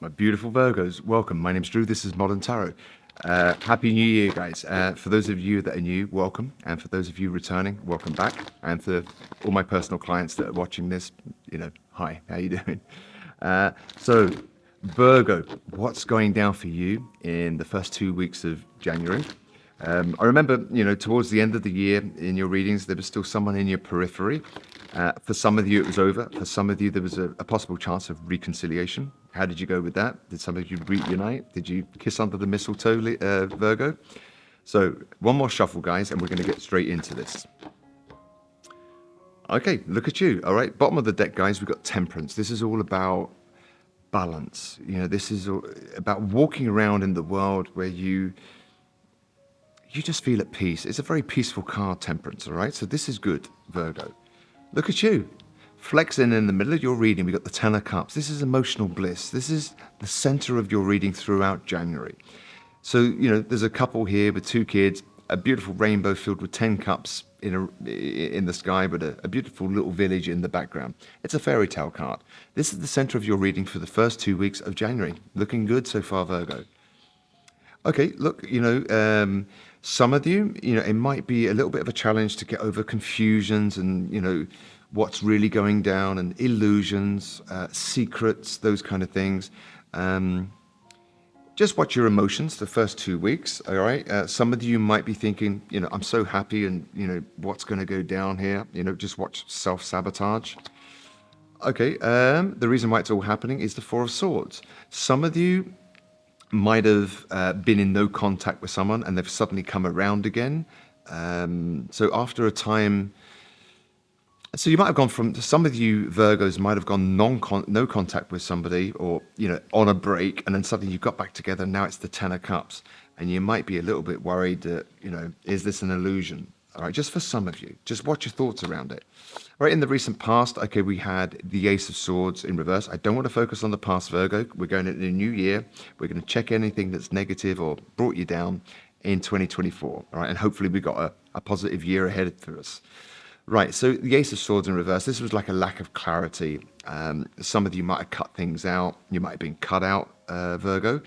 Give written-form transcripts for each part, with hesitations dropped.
My beautiful Virgos, welcome. My name's Drew. This is Modern Tarot. Happy New Year, guys. For those of you that are new, welcome. And for those of you returning, welcome back. And for all my personal clients that are watching this, hi, how you doing? So, Virgo, what's going down for you in the first 2 weeks of January? I remember, towards the end of the year in your readings, there was still someone in your periphery. For some of you, it was over. For some of you, there was a possible chance of reconciliation. How did you go with that? Did some of you reunite? Did you kiss under the mistletoe, Virgo? So one more shuffle, guys, and we're going to get straight into this. Okay, look at you. All right, bottom of the deck, guys, we've got Temperance. This is all about balance. This is all about walking around in the world where you just feel at peace. It's a very peaceful card, Temperance, all right? So this is good, Virgo. Look at you. Flexing in the middle of your reading, we got the Ten of Cups. This is emotional bliss. This is the center of your reading throughout January. So, there's a couple here with 2 kids, a beautiful rainbow filled with 10 cups in the sky, but a beautiful little village in the background. It's a fairy tale card. This is the center of your reading for the first 2 weeks of January. Looking good so far, Virgo. Okay, look, some of you, it might be a little bit of a challenge to get over confusions and, what's really going down and illusions, secrets, those kind of things. Just watch your emotions the first 2 weeks, all right? Some of you might be thinking, I'm so happy and, what's going to go down here? Just watch self-sabotage. Okay, the reason why it's all happening is the Four of Swords. Some of you might have been in no contact with someone and they've suddenly come around again. So after a time, so you might have gone from, some of you Virgos might have gone no contact with somebody or, on a break, and then suddenly you got back together and now it's the Ten of Cups. And you might be a little bit worried that, is this an illusion? All right, just for some of you, just watch your thoughts around it. All right, in the recent past, okay, we had the Ace of Swords in reverse. I don't want to focus on the past, Virgo. We're going into a new year. We're going to check anything that's negative or brought you down in 2024. All right, and hopefully we've got a positive year ahead for us. Right, so the Ace of Swords in reverse, this was like a lack of clarity. Some of you might have cut things out. You might have been cut out, Virgo,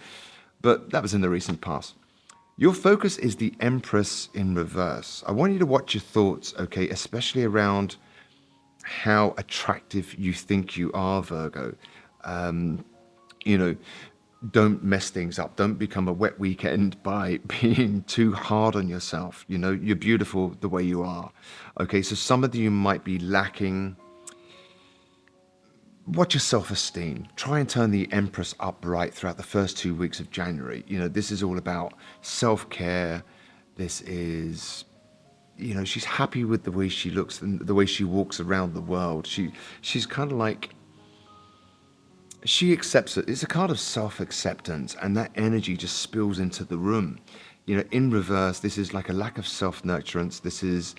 but that was in the recent past. Your focus is the Empress in reverse. I want you to watch your thoughts, okay, especially around how attractive you think you are, Virgo. Don't mess things up. Don't become a wet weekend by being too hard on yourself. You're beautiful the way you are. Okay, so some of you might be lacking. Watch your self-esteem. Try and turn the Empress upright throughout the first 2 weeks of January. This is all about self-care. This is, she's happy with the way she looks and the way she walks around the world. She's kind of like, she accepts it. It's a card of self-acceptance, and that energy just spills into the room. In reverse, this is like a lack of self-nurturance. This is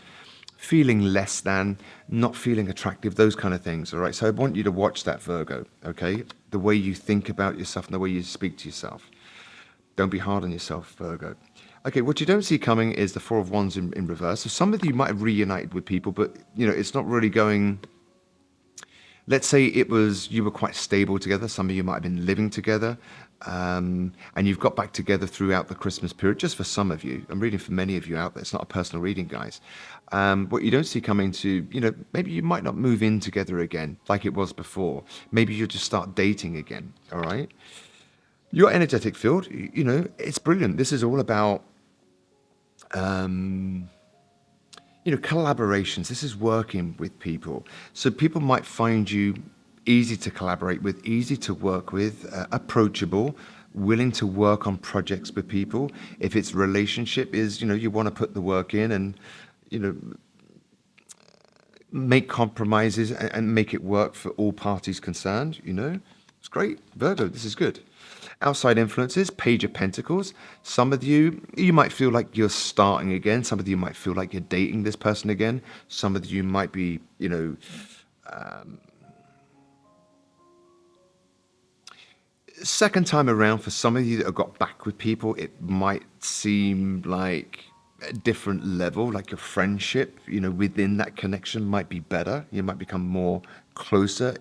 feeling less than, not feeling attractive, those kind of things. All right. So I want you to watch that, Virgo. Okay. The way you think about yourself and the way you speak to yourself. Don't be hard on yourself, Virgo. Okay. What you don't see coming is the Four of Wands in reverse. So some of you might have reunited with people, but it's not really going. Let's say you were quite stable together. Some of you might have been living together, and you've got back together throughout the Christmas period, just for some of you. I'm reading for many of you out there. It's not a personal reading, guys. What you don't see coming to, maybe you might not move in together again like it was before. Maybe you'll just start dating again, all right? Your energetic field, it's brilliant. This is all about collaborations. This is working with people. So people might find you easy to collaborate with, easy to work with, approachable, willing to work on projects with people. If it's relationship is, you want to put the work in and, make compromises and make it work for all parties concerned, It's great. Virgo, this is good. Outside influences, Page of Pentacles. Some of you might feel like you're starting again. Some of you might feel like you're dating this person again. Some of you might be, second time around. For some of you that have got back with people, it might seem like a different level, like your friendship, within that connection might be better. You might become more closer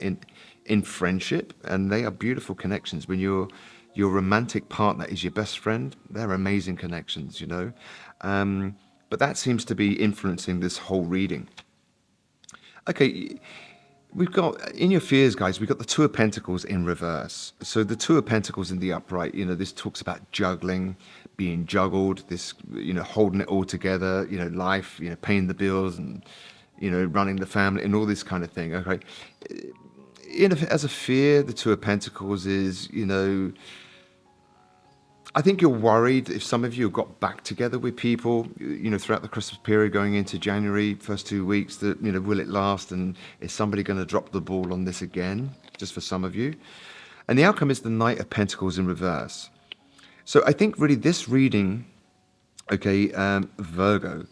in friendship, and they are beautiful connections. When your romantic partner is your best friend, they're amazing connections, you know. But that seems to be influencing this whole reading. Okay, we've got in your fears, guys, we've got the Two of Pentacles in reverse. So the Two of Pentacles in the upright, you know, this talks about juggling, being juggled, this, you know, holding it all together, you know, life, you know, paying the bills and, you know, running the family and all this kind of thing. Okay. As a fear, the Two of Pentacles is, you know, I think you're worried if some of you have got back together with people, you know, throughout the Christmas period going into January, first 2 weeks, that, you know, will it last? And is somebody going to drop the ball on this again? Just for some of you. And the outcome is the Knight of Pentacles in reverse. So I think really this reading, okay, Virgo,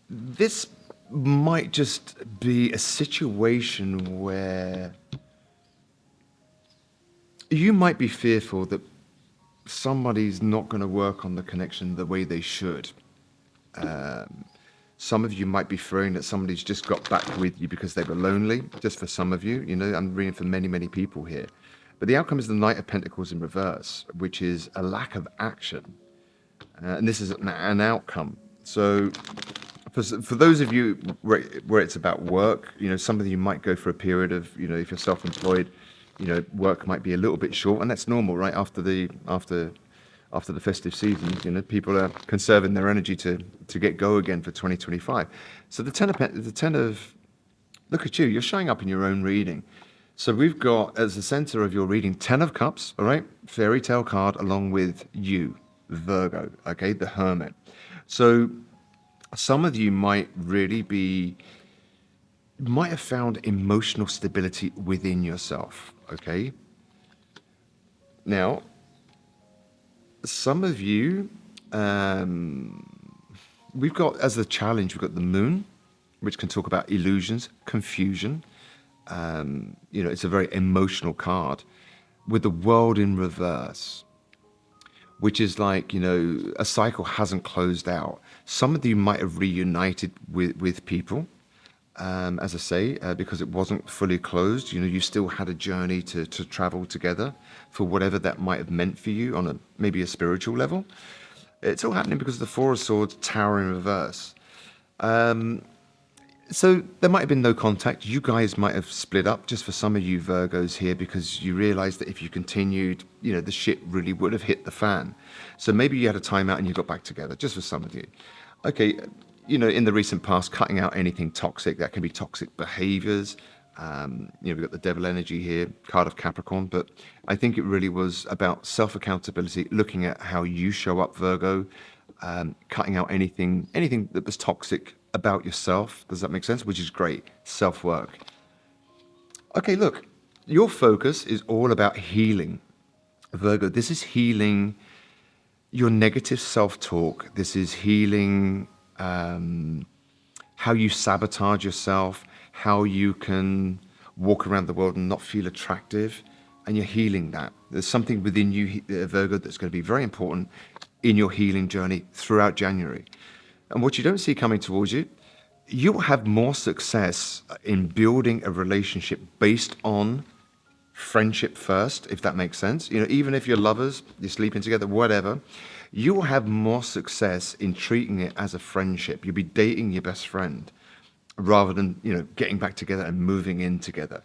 this might just be a situation where you might be fearful that somebody's not going to work on the connection the way they should. Some of you might be fearing that somebody's just got back with you because they were lonely, just for some of you. You know, I'm reading for many, many people here. But the outcome is the Knight of Pentacles in reverse, which is a lack of action. And this is an outcome. So for those of you where it's about work, you know, some of you might go for a period of, you know, if you're self-employed, you know, work might be a little bit short, and that's normal, right? After the festive season, you know, people are conserving their energy to get go again for 2025. So the ten of, look at you, you're showing up in your own reading. So we've got as the center of your reading, 10 of Cups, all right, fairy tale card, along with you, Virgo, okay, the Hermit. So some of you might have found emotional stability within yourself, okay? Now, some of you, we've got as the challenge, we've got the Moon, which can talk about illusions, confusion. You know, it's a very emotional card with the World in reverse, which is like, you know, a cycle hasn't closed out. Some of you might have reunited with people. As I say, because it wasn't fully closed, you know, you still had a journey to travel together for whatever that might have meant for you on maybe a spiritual level. It's all happening because of the Four of Swords, Tower in reverse. So there might have been no contact. You guys might have split up, just for some of you Virgos here, because you realized that if you continued, you know, the shit really would have hit the fan. So maybe you had a timeout and you got back together, just for some of you. Okay. You know, in the recent past, cutting out anything toxic. That can be toxic behaviors. You know, we've got the devil energy here, card of Capricorn. But I think it really was about self-accountability, looking at how you show up, Virgo, cutting out anything that was toxic about yourself. Does that make sense? Which is great. Self-work. Okay, look, your focus is all about healing, Virgo. This is healing your negative self-talk. This is healing how you sabotage yourself, how you can walk around the world and not feel attractive, and you're healing that. There's something within you, Virgo, that's going to be very important in your healing journey throughout January. And what you don't see coming towards you, you'll have more success in building a relationship based on friendship first, if that makes sense. You know, even if you're lovers, you're sleeping together, whatever, you will have more success in treating it as a friendship. You'll be dating your best friend rather than, you know, getting back together and moving in together.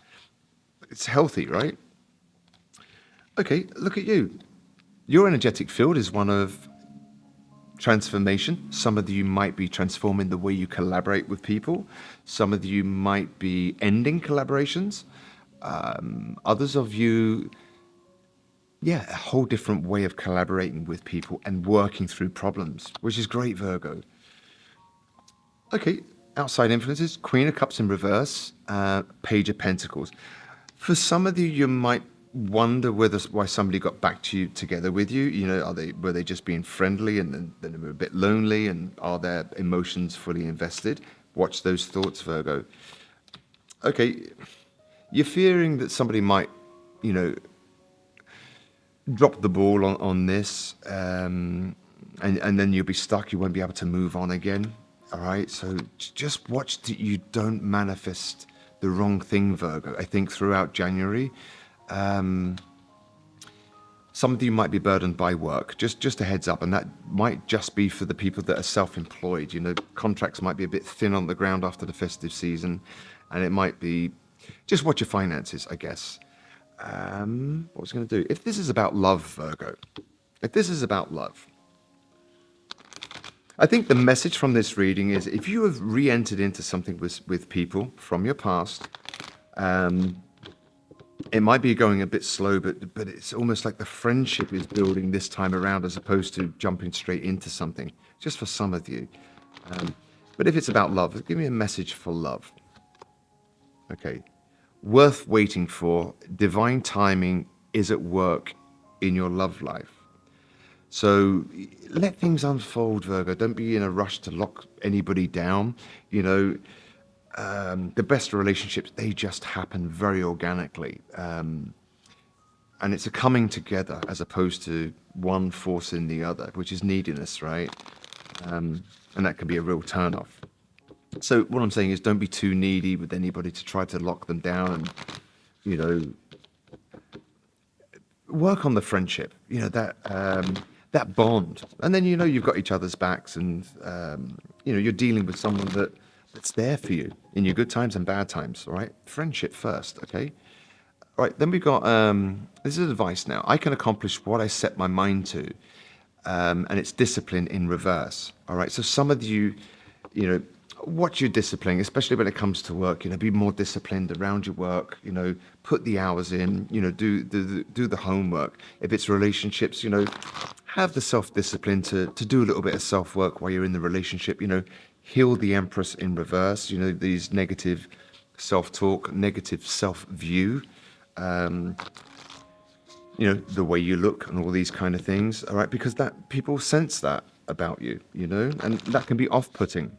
It's healthy, right? Okay, look at you. Your energetic field is one of transformation. Some of you might be transforming the way you collaborate with people. Some of you might be ending collaborations. Others of you, a whole different way of collaborating with people and working through problems, which is great, Virgo. Okay, outside influences, Queen of Cups in reverse, Page of Pentacles. For some of you, you might wonder why somebody got back to you together with you. You know, were they just being friendly and then they were a bit lonely, and are their emotions fully invested? Watch those thoughts, Virgo. Okay, you're fearing that somebody might, you know, drop the ball on this, and then you'll be stuck. You won't be able to move on again. All right, so just watch that you don't manifest the wrong thing, Virgo. I think throughout January, some of you might be burdened by work. Just a heads up, and that might just be for the people that are self-employed. Contracts might be a bit thin on the ground after the festive season, and it might be just watch your finances, I guess. What was I going to do? If this is about love, Virgo, if this is about love, I think the message from this reading is if you have re-entered into something with people from your past, it might be going a bit slow, but it's almost like the friendship is building this time around as opposed to jumping straight into something, just for some of you. But if it's about love, give me a message for love. Okay. Worth waiting for. Divine timing is at work in your love life. So let things unfold, Virgo. Don't be in a rush to lock anybody down. The best relationships, they just happen very organically. And it's a coming together as opposed to one forcing the other, which is neediness, right? And that can be a real turnoff. So what I'm saying is don't be too needy with anybody to try to lock them down and, work on the friendship, that bond. And then, you've got each other's backs and, you're dealing with someone that's there for you in your good times and bad times, all right? Friendship first, okay? All right, then we've got, this is advice now. I can accomplish what I set my mind to, and it's discipline in reverse, all right? So some of you, watch your discipline, especially when it comes to work, be more disciplined around your work, put the hours in, do the homework. If it's relationships, have the self-discipline to do a little bit of self-work while you're in the relationship, heal the Empress in reverse, these negative self-talk, negative self-view, the way you look and all these kind of things, all right? Because that people sense that about you, and that can be off-putting.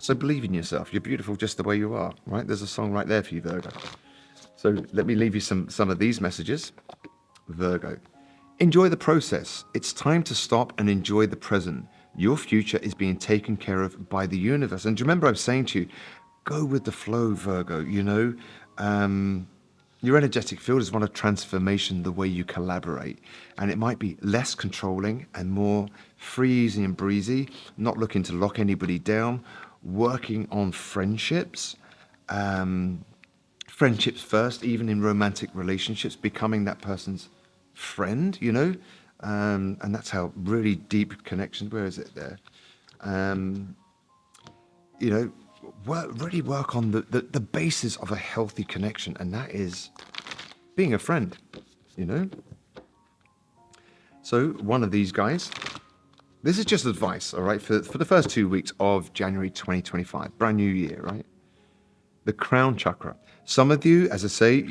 So believe in yourself. You're beautiful just the way you are, right? There's a song right there for you, Virgo. So let me leave you some of these messages. Virgo, enjoy the process. It's time to stop and enjoy the present. Your future is being taken care of by the universe. And do you remember I was saying to you, go with the flow, Virgo, your energetic field is one of transformation, the way you collaborate. And it might be less controlling and more free, easy and breezy, not looking to lock anybody down, working on friendships, friendships first, even in romantic relationships, becoming that person's friend, and that's how really deep connections, where is it there? Really work on the basis of a healthy connection, and that is being a friend, So one of these guys, this is just advice, all right, for the first 2 weeks of January 2025, brand new year, right? The crown chakra. Some of you, as I say,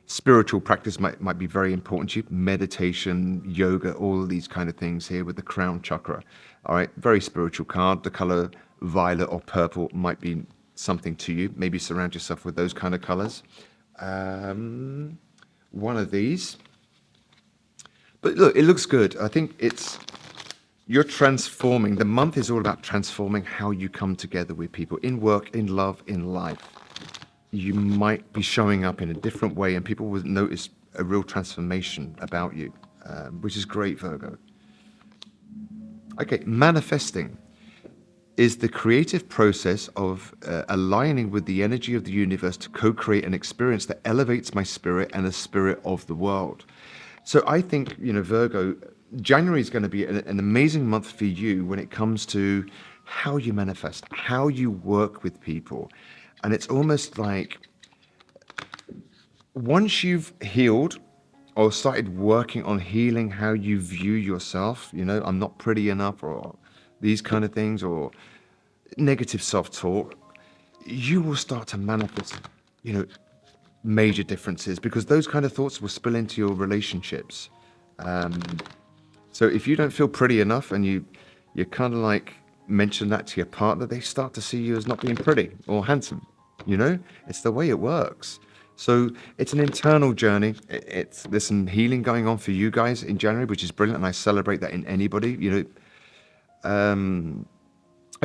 spiritual practice might be very important to you. Meditation, yoga, all of these kind of things here with the crown chakra. All right, very spiritual card. The color violet or purple might be something to you. Maybe surround yourself with those kind of colors. One of these. But look, it looks good. I think you're transforming. The month is all about transforming how you come together with people in work, in love, in life. You might be showing up in a different way and people will notice a real transformation about you, which is great, Virgo. Okay, manifesting is the creative process of aligning with the energy of the universe to co-create an experience that elevates my spirit and the spirit of the world. So I think, Virgo, January is going to be an amazing month for you when it comes to how you manifest, how you work with people. And it's almost like once you've healed or started working on healing how you view yourself, I'm not pretty enough or these kind of things or negative self-talk, you will start to manifest, major differences because those kind of thoughts will spill into your relationships. So if you don't feel pretty enough and you kind of like mention that to your partner, they start to see you as not being pretty or handsome. It's the way it works. So it's an internal journey. There's some healing going on for you guys in January, which is brilliant. And I celebrate that in anybody,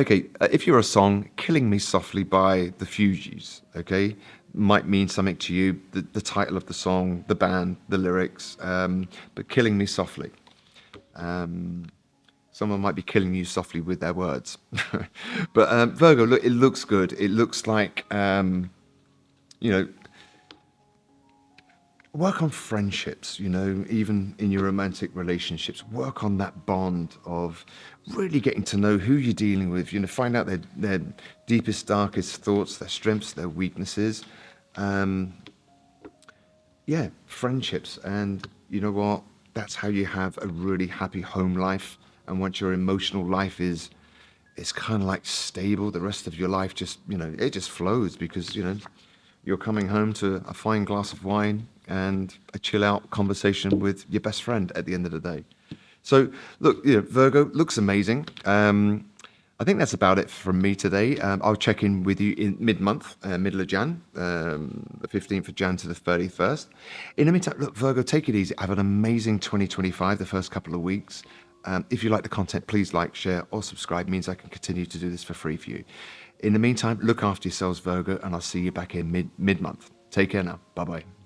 Okay, if you're a song, Killing Me Softly by the Fugees, okay, might mean something to you, the title of the song, the band, the lyrics, but Killing Me Softly. Someone might be killing you softly with their words. But Virgo, look, it looks good. It looks like, you know, work on friendships, even in your romantic relationships. Work on that bond of really getting to know who you're dealing with, find out their deepest, darkest thoughts, their strengths, their weaknesses. Yeah, friendships. And you know what? That's how you have a really happy home life. And once your emotional life is it's kind of like stable, the rest of your life just, it just flows because, you're coming home to a fine glass of wine and a chill out conversation with your best friend at the end of the day. So look, Virgo looks amazing. I think that's about it from me today. I'll check in with you in mid-month, middle of Jan, the 15th of Jan to the 31st. In the meantime, look, Virgo, take it easy. Have an amazing 2025, the first couple of weeks. If you like the content, please like, share, or subscribe. It means I can continue to do this for free for you. In the meantime, look after yourselves, Virgo, and I'll see you back in mid-month. Take care now. Bye-bye.